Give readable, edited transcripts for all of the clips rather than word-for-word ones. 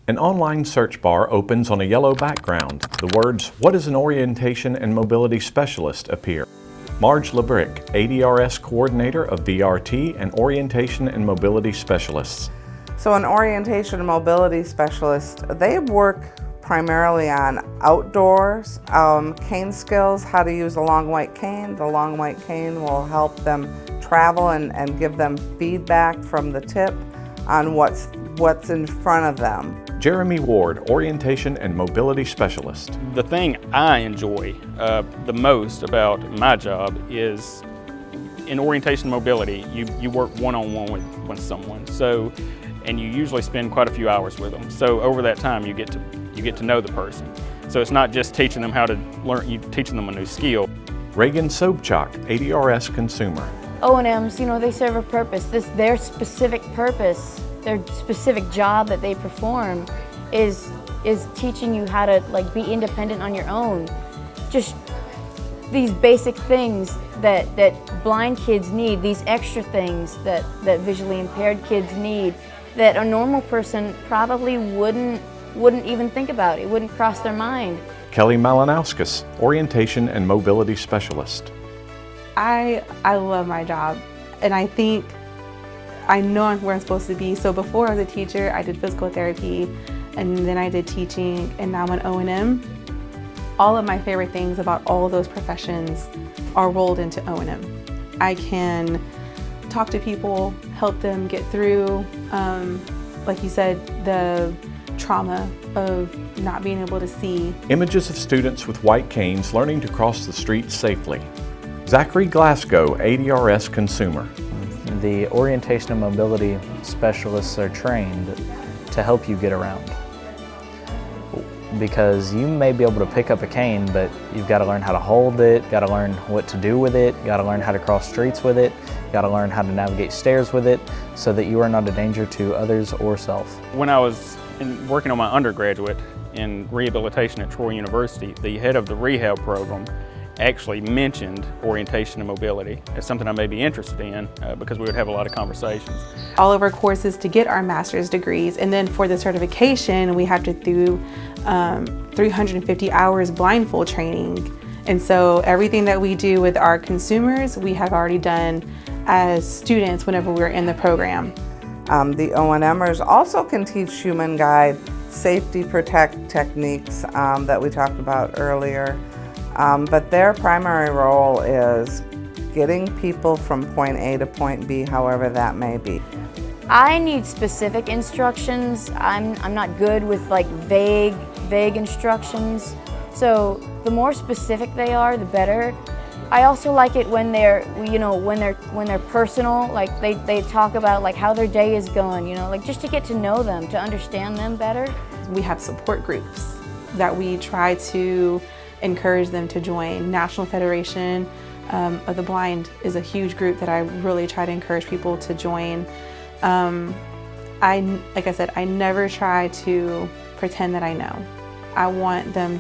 An online search bar opens on a yellow background. The words, "What is an orientation and mobility specialist?" appear. Marge LeBrick, ADRS Coordinator of VRT and Orientation and Mobility Specialists. So an orientation and mobility specialist, they work primarily on outdoors, cane skills, how to use a long white cane. The long white cane will help them travel and give them feedback from the tip on what's in front of them. Jeremy Ward, Orientation and Mobility Specialist. The thing I enjoy the most about my job is in orientation and mobility, you work one-on-one with someone. And you usually spend quite a few hours with them. So over that time, you get to know the person. So it's not just teaching them how to learn, you're teaching them a new skill. Reagan Sobchak, ADRS Consumer. O&Ms, they serve a purpose. Their specific purpose, their specific job that they perform is teaching you how to be independent on your own. Just these basic things that blind kids need, these extra things that visually impaired kids need, that a normal person probably wouldn't even think about. It wouldn't cross their mind. Kelly Malinauskas, Orientation and Mobility Specialist. I love my job, and I think I know where I'm supposed to be. So before I was a teacher, I did physical therapy, and then I did teaching, and now I'm an O&M. All of my favorite things about all of those professions are rolled into O&M. I can talk to people, help them get through, like you said, the trauma of not being able to see. Images of students with white canes learning to cross the street safely. Zachary Glasgow, ADRS Consumer. The orientation and mobility specialists are trained to help you get around. Because you may be able to pick up a cane, but you've got to learn how to hold it, got to learn what to do with it, got to learn how to cross streets with it, got to learn how to navigate stairs with it, so that you are not a danger to others or self. When I was working on my undergraduate in rehabilitation at Troy University, the head of the rehab program actually mentioned orientation and mobility as something I may be interested in because we would have a lot of conversations. All of our courses to get our master's degrees, and then for the certification, we have to do 350 hours blindfold training. And so everything that we do with our consumers, we have already done as students whenever we're in the program. The O&Mers also can teach human guide safety protect techniques that we talked about earlier. But their primary role is getting people from point A to point B, however that may be. I need specific instructions. I'm not good with vague instructions. So the more specific they are, the better. I also like it when they're personal, like they talk about how their day is going, just to get to know them, to understand them better. We have support groups that we try to encourage them to join. National Federation of the Blind is a huge group that I really try to encourage people to join. Like I said, I never try to pretend that I know. I want a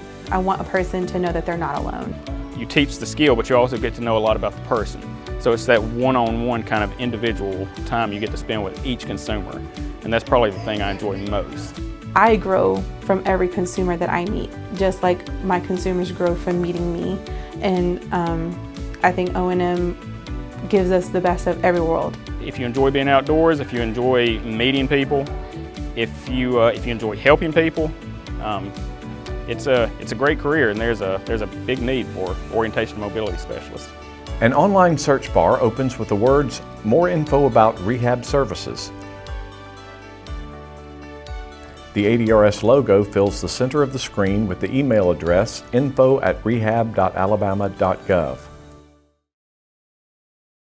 person to know that they're not alone. You teach the skill, but you also get to know a lot about the person. So it's that one-on-one kind of individual time you get to spend with each consumer. And that's probably the thing I enjoy most. I grow from every consumer that I meet, just like my consumers grow from meeting me. And I think O&M gives us the best of every world. If you enjoy being outdoors, if you enjoy meeting people, if you enjoy helping people, it's a great career, and there's a big need for orientation and mobility specialists. An online search bar opens with the words, "More info about rehab services." The ADRS logo fills the center of the screen with the email address info@rehab.alabama.gov.